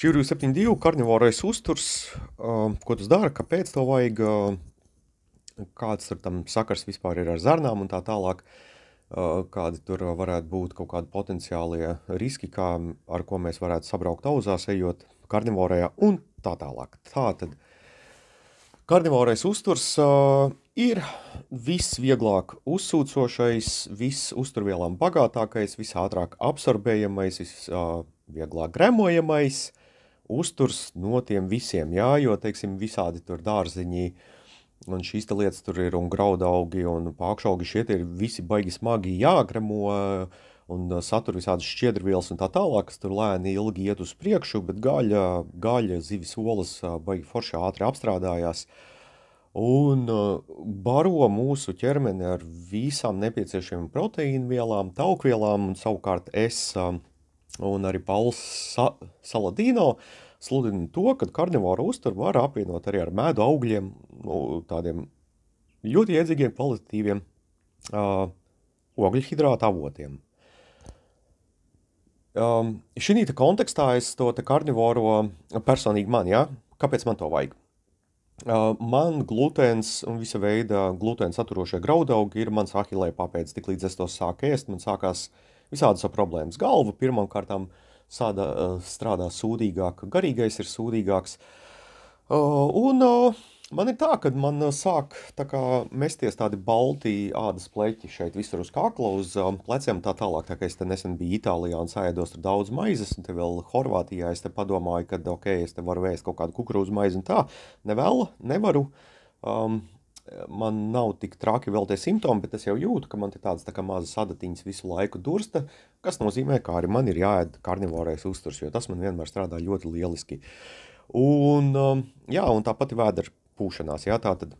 472 karnivorais uzturs, ko tas dara, kāpēc to vajag, kāds tur tam sakars vispār ir ar zarnām un tā tālāk, kādi tur varētu būt kaut kādi potenciālie riski, ar ko mēs varētu sabraukt auzās, ejot karnivorajā un tā tālāk. Tātad karnivorais uzturs ir visvieglāk uzsūcošais, viss uzturvielām bagātākais, visātrāk absorbējamais, visvieglāk gremojamais uzturs no tiem visiem, jā, jo, teiksim, visādi tur dārziņi un šīs te lietas tur ir un graudaugi un pākšaugi šie ir visi baigi smagi jāgremo un satur visādas šķiedrvielas un tā tālāk, kas tur lēni ilgi iet uz priekšu, bet gaļa, zivis olas baigi forši ātri apstrādājās un baro mūsu ķermeni ar visām nepieciešamiem proteīnvielām, taukvielām un savukārt es un arī Pauls Saladino sludina to, ka karnivora uzturu var apvienot arī ar medu augļiem, tādiem ļoti iedzīgiem, kvalitatīviem ogļhidrāta avotiem. Šī kontekstā es to karnivoro personīgi man, ja? Kāpēc man to vajag? Man glutēns un visa veida glutēns saturošie graudaugi ir mans ahilē papēdis, tik līdz es to sāku ēst, man sākās visādas problēmas. Galva pirmām kārtām strādā sūdīgāk, garīgais ir sūdīgāks. Un man ir tā, ka man sāk tā kā mesties tādi balti ādas pleķi šeit visur uz kakla, uz pleciem tā tālāk, tā kā es te nesen biju Itālijā un sēdos tur daudz maizes, un te vēl Horvātijā es te padomāju, ka es te varu vēst kaut kādu kukurūzu maizi un tā, nevaru. Man nav tik traki vēl tie simptomi, bet es jau jūtu, ka man te tādas tā kā mazas adatiņas visu laiku dursta, kas nozīmē, ka arī man ir jāēd karnivorais uzturs, jo tas man vienmēr strādā ļoti lieliski. Un, jā, un tā pati vēdera pūšanās, jā, tātad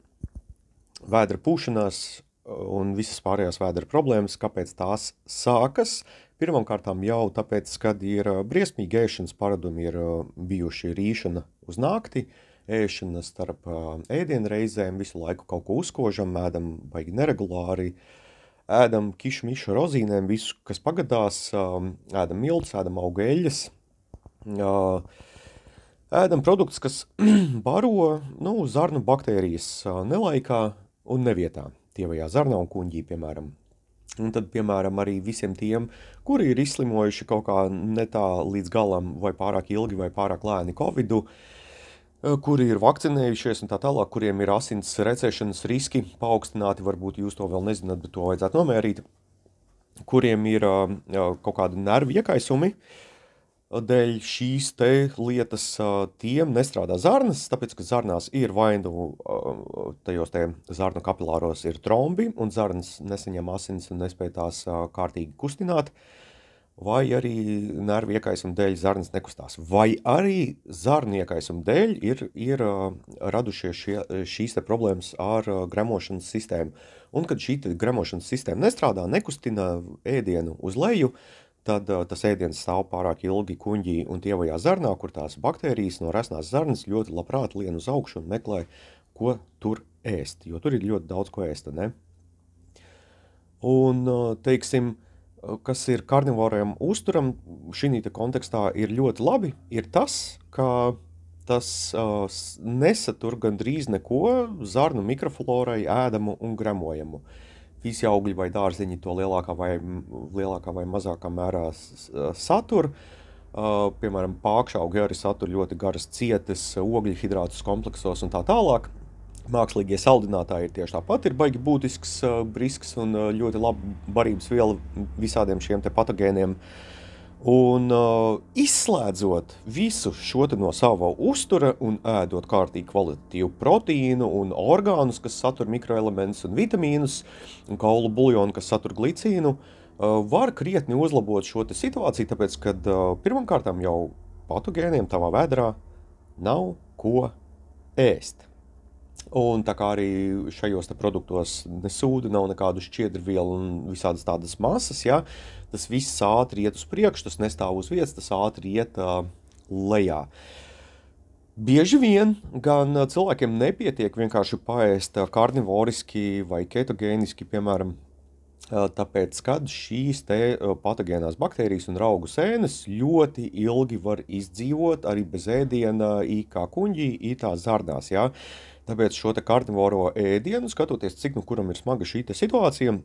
vēdera pūšanās un visas pārējās vēdera problēmas, kāpēc tās sākas? Pirmkārtām jau tāpēc, kad ir briesmīgi ēšanas paradumi, ir bijuši rīšana uz nakti, ēšana starp ēdienreizēm, visu laiku kaut ko uzkožam, ēdam baigi neregulāri, ēdam kišmišu rozīnēm, visu, kas pagadās, ēdam miltus, ēdam auga eļļas, ēdam produktus, kas baro, zarnu baktērijas nelaikā un nevietā, tievajā zarnā un kuņģī, piemēram. Un tad, piemēram, arī visiem tiem, kuri ir izslimojuši kaut kā ne tā līdz galam vai pārāk ilgi vai pārāk lēni Covidu, kuri ir vakcinējušies un tā tālāk, kuriem ir asins recēšanas riski paaugstināti, varbūt jūs to vēl nezināt, bet to vajadzētu nomērīt, kuriem ir kaut kādi nervi iekaisumi, dēļ šīs te lietas tiem nestrādā zarnas, tāpēc, ka zarnās ir vai nu tajos te zarnu kapilāros ir trombi, un zarnas nesaņem asins un nespēj tās kārtīgi kustināt, vai arī nervu iekaisuma dēļ zarnas nekustās, vai arī zarnu iekaisuma dēļ ir radušies šīs te problēmas ar gremošanas sistēmu. Un kad šī gremošanas sistēma nestrādā, nekustina ēdienu uz leju, tad tas ēdiens stāv pārāk ilgi kuņģī un tievajā zarnā, kur tās baktērijas no resnās zarnas ļoti labprāt lien uz augšu un meklē, ko tur ēst, jo tur ir ļoti daudz ko ēst, ne? Un, teiksim, kas ir karnivorajam uzturam šī kontekstā ir ļoti labi, ir tas, ka tas nesatur gandrīz neko zarnu mikroflorai ēdamu un gremojamu. Visi augļi vai dārziņi to lielākā vai mazākā mērā satur. Piemēram, pākšaugi arī satur ļoti garas cietas, ogļhidrātus kompleksos un tā tālāk. Mākslīgie saldinātāji ir tieši tāpat, ir baigi būtisks, brisks un ļoti laba barības viela visādiem šiem te patogēniem. Un izslēdzot visu šo te no sava uztura un ēdot kārtīgi kvalitatīvu proteīnu un orgānus, kas satur mikroelementus un vitamīnus, un kaulu buljonu, kas satur glicīnu, var krietni uzlabot šo te situāciju, tāpēc, kad pirmkārtām jau patogēniem tavā vēderā nav ko ēst. Un tā kā arī šajos te produktos nesūda, nav nekādu šķiedrvielu un visādas tādas masas, ja, tas viss ātri iet uz priekšu, tas nestāv uz vietas, tas ātri iet lejā. Bieži vien gan cilvēkiem nepietiek vienkārši paēst karnivoriski vai ketogēniski, piemēram, Tāpēc, kad šīs te patogēnās baktērijas un raugu sēnes ļoti ilgi var izdzīvot arī bez ēdiena, kā kuņģī, tā zarnās, jā. Tāpēc šo te karnivoro ēdienu, skatoties, cik nu kuram ir smaga šī te situācija,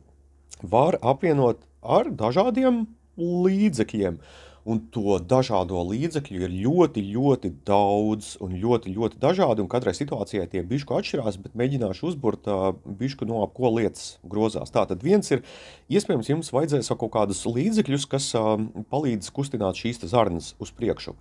var apvienot ar dažādiem līdzekļiem. Un to dažādo līdzekļu ir ļoti, ļoti daudz un ļoti, ļoti dažādi, un katrai situācijai tie bišķu atšķirās, bet mēģināšu uzburt bišķu no ap ko lietas grozās. Tātad viens ir, iespējams, jums vajadzēs kaut kādus līdzekļus, kas palīdz kustināt šīs zarnas uz priekšu.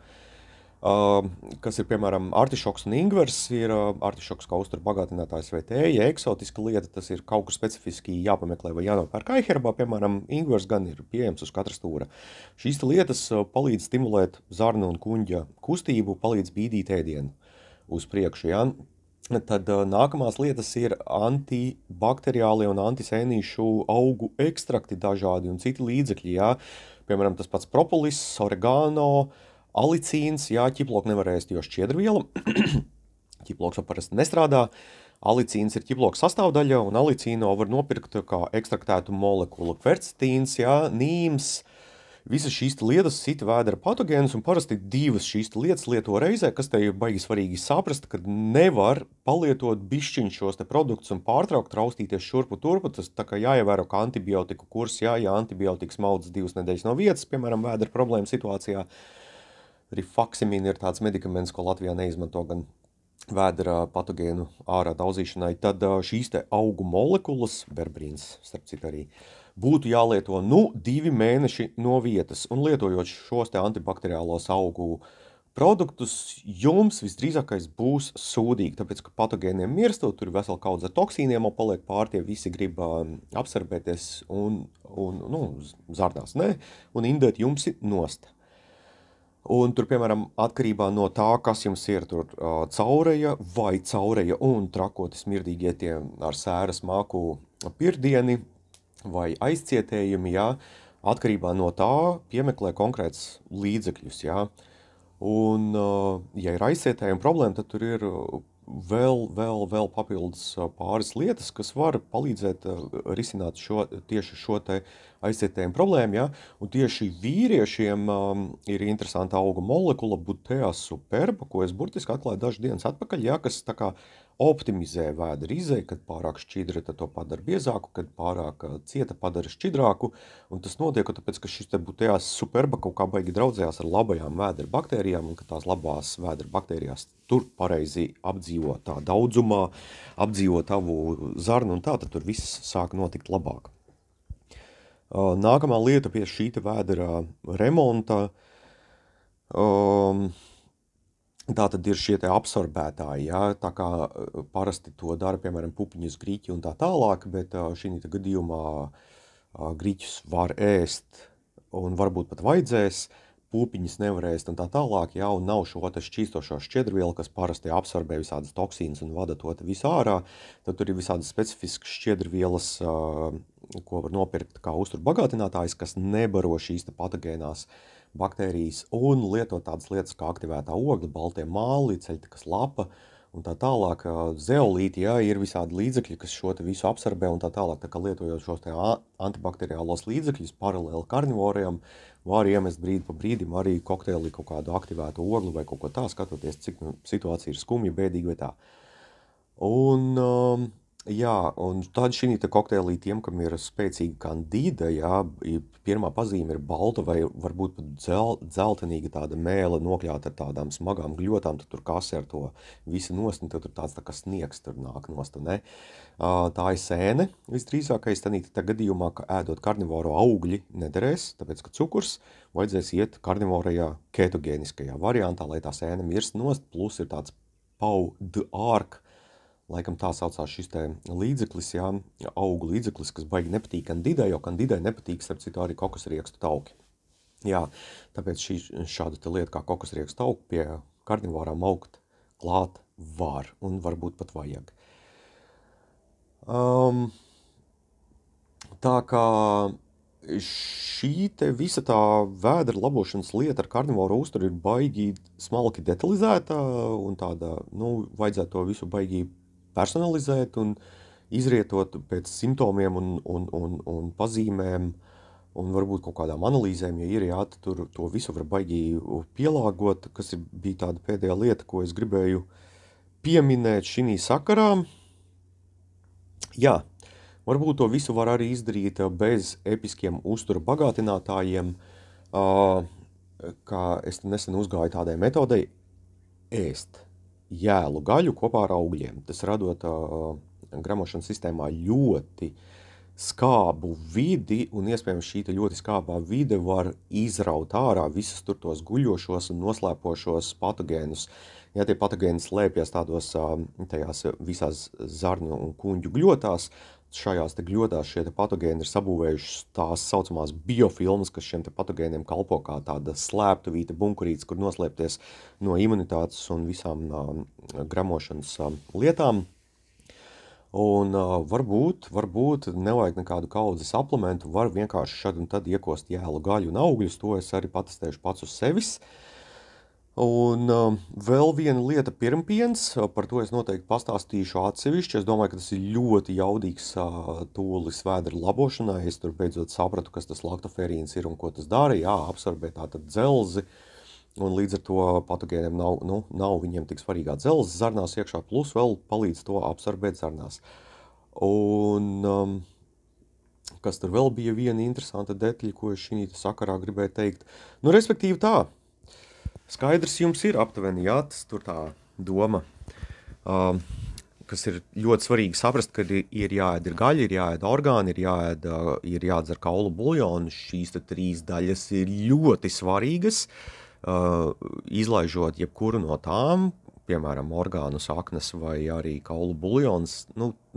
Kas ir, piemēram, artišoks un ingvers, ir artišoks kā uztura bagātinātājs vai tēja, eksotiska lieta, tas ir kaut kur specifiski jāpameklē vai jānopērk aiherbā, piemēram, ingvers gan ir pieejams uz katra stūra. Šīs lietas palīdz stimulēt zarnu un kuņģa kustību, palīdz bīdīt ēdienu uz priekšu, ja? Tad nākamās lietas ir antibakteriālie un antisēnīšu augu ekstrakti dažādi un citi līdzekļi, ja? Piemēram, tas pats propolis, oregano, alicīns, jā, ķiploku nevar ēst, jo šķiedrviela. Ķiploks parasti nestrādā. Alicīns ir ķiploka sastāvdaļa, un alicīno var nopirkt kā ekstraktētu molekulu. Kvercetīns, jā, nīms, visas šīs lietas cita vēdera patogēnus, un parasti divas šīs lietas lieto reizē, kas te ir baigi svarīgi saprast, kad nevar palietot bišķiņ šos te produktus un pārtraukt raustīties šurpu turpu. Tas tā kā jāievēro, ka antibiotiku kurs, jā, ja antibiotikas maudas 2 nedēļas no vietas, piemēram, vēdera problēma situācijā. Rifaximīna ir tāds medikaments, ko Latvijā neizmanto gan vēdera patogēnu ārā daudzīšanai. Tad šīs te augu molekulas, berbrīns, starp citu arī, būtu jālieto 2 mēneši no vietas. Un lietojot šos te antibakteriālos augu produktus, jums visdrīzākais būs sūdīgi, tāpēc, ka patogēniem mirstot, tur vesela kaudze toksīniem paliek pār, tie visi grib absorbēties un zarnās, ne? Un indēt jums nost. Un tur, piemēram, atkarībā no tā, kas jums ir tur caureja vai caureja un trakoti smirdīgie tie ar sēras māku pirdieni vai aizcietējumi, jā, atkarībā no tā piemeklē konkrēts līdzekļus, jā. Un, ja ir aizcietējuma problēma, tad tur ir vēl papildus pāris lietas, kas var palīdzēt risināt tieši šo te aizcietējumu problēmu, ja? Un tieši vīriešiem ir interesanta auga molekula Butea superba, ko es burtiski atklāju dažas dienas atpakaļ, ja? Kas tā kā optimizē vēdera izēju, kad pārāk šķidra, tad to padara biezāku, kad pārāk cieta padara šķidrāku, un tas notiek, tāpēc, ka šis te Butea superba kaut kā baigi draudzējās ar labajām vēdera baktērijām, un ka tās labās vēdera baktērijās tur pareizi apdzīvo tā daudzumā, apdzīvo tavu zarnu, un tā tad tur viss sāk notikt labāk. Nākamā lieta pie šī vēdera remonta, tā tad ir šie te absorbētāji, ja? Tā kā parasti to dara, piemēram, pupiņus, grīķi un tā tālāk, bet šī gadījumā grīķus var ēst un varbūt pat vajadzēs, pupiņas nevar ēst un tā tālāk, ja? Un nav šo te šķīstošo šķiedrvielu, kas parasti absorbē visādas toksīnas un vada to te visu ārā, tad tur ir visādas specifiskas šķiedrvielas, ko var nopirkt kā uzturu bagātinātājs, kas nebaro šīs te patogēnās baktērijas un lietot tādas lietas kā aktivētā ogļa, baltie māli, ceļtekas lapa un tā tālāk. Zeolīti, jā, ir visādi līdzekļi, kas šo te visu absorbē un tā tālāk. Tā kā lietojot šos te antibakteriālos līdzekļus paralēli karnivoriem, var iemest brīdi pa brīdim arī kokteili kaut kādu aktivēto ogli vai kaut ko tā, skatoties, cik situācija ir skumja, bēdīga vai tā. Un jā, un tad šī te kokteilī tiem, kam ir spēcīga kandīda, jā, pirmā pazīme ir balta vai varbūt pat dzeltenīga tāda mēle nokļāta ar tādām smagām gļotām, tad tur kasē ar to visu nost, un tad tur tāds tā kā sniegs tur nāk nost, ne? Tā ir sēne, visdrīzākais tā gadījumā, ka ēdot karnivoro augļi nederēs, tāpēc, ka cukurs vajadzēs iet karnivorajā ketogēniskajā variantā, lai tā sēne mirst nost, plus ir tāds pau d'arc, laikam tā saucās šis te līdzeklis, jā, augu līdzeklis, kas baigi nepatīk kandidai, jo kandidai nepatīk, starp citu, arī kokosriekstu tauki. Jā, tāpēc šāda te lieta kā kokosriekstu tauki pie karnivorām augt klāt var, un varbūt pat vajag. Tā kā šī te visa tā vēdera labošanas lieta ar karnivoru uzturu ir baigi smalki detalizēta, un tāda, vajadzētu to visu baigi personalizēt, un izrietot pēc simptomiem un pazīmēm, un varbūt kaut kādām analīzēm, ja ir, jā, tad tur to visu var baigi pielāgot, kas bija tāda pēdējā lieta, ko es gribēju pieminēt šī sakarā. Jā, varbūt to visu var arī izdarīt bez episkiem uztura bagātinātājiem, kā es nesen uzgāju tādai metodei ēst jēlu gaļu kopā ar augļiem. Tas radot gremošanas sistēmā ļoti skābu vidi, un iespējams šī ļoti skābā vide var izraut ārā visus tur tos guļošos un noslēpošos patogēnus. Ja tie patogēni slēpjas tādos tajās visās zarnu un kuņģu gļotās, šajās te gļotās šie te patogēni ir sabūvējušas tās saucamās biofilmas, kas šiem te patogēniem kalpo kā tāda slēptuvīta bunkurītes, kur noslēpties no imunitātes un visām gremošanas lietām. Un varbūt nevajag nekādu kaudzes suplementu, var vienkārši šad un tad iekost jēlu gaļu un augļus, to es arī patestēšu pats uz sevis. Un vēl viena lieta pirmpiens, par to es noteikti pastāstīšu atsevišķi, es domāju, ka tas ir ļoti jaudīgs tūlis vēdera labošanai, es tur beidzot sapratu, kas tas laktofērīns ir un ko tas dara, jā, absorbē tātad dzelzi, un līdz ar to patogēniem nav viņiem tik svarīgā dzelzs zarnās iekšā, plus vēl palīdz to absorbēt zarnās. Un kas tur vēl bija viena interesanta detaļa, ko es šī sakarā gribēju teikt? Nu, respektīvi tā, skaidrs jums ir aptuveni, jā, tas tur tā doma, kas ir ļoti svarīgi saprast, ka ir jāēd gaļa, ir jāēd orgāni, ir jādzer kaulu buljonu, šīs te 3 daļas ir ļoti svarīgas, izlaižot jebkuru no tām, piemēram, orgānu saknes vai arī kaulu buljons,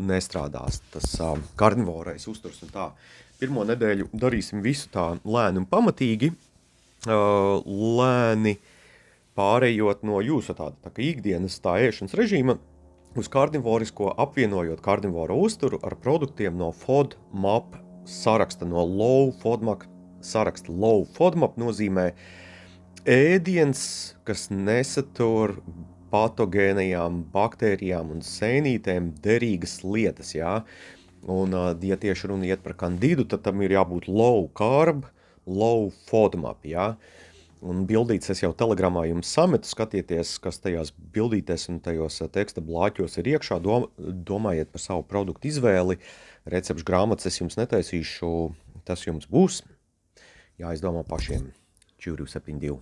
nestrādās tas karnivorais uzturs un tā. Pirmo nedēļu darīsim visu tā lēni un pamatīgi, lēni pārējot no jūsu tāda ikdienas tā ēšanas režīma uz karnivorisko, apvienojot karnivoro uzturu ar produktiem no FODMAP saraksta, no Low FODMAP saraksta. Low FODMAP nozīmē ēdiens, kas nesatur patogēnajām baktērijām un sēnītēm derīgas lietas, jā. Un, ja tieši runa iet par kandidu, tad tam ir jābūt low carb, low FODMAP, jā. Un bildītes es jau telegramā jums sametu, skatieties, kas tajās bildītes un tajos teksta blāķos ir iekšā, domājiet par savu produktu izvēli, recepšu grāmatas es jums netaisīšu, tas jums būs, jāizdomā pašiem. 472.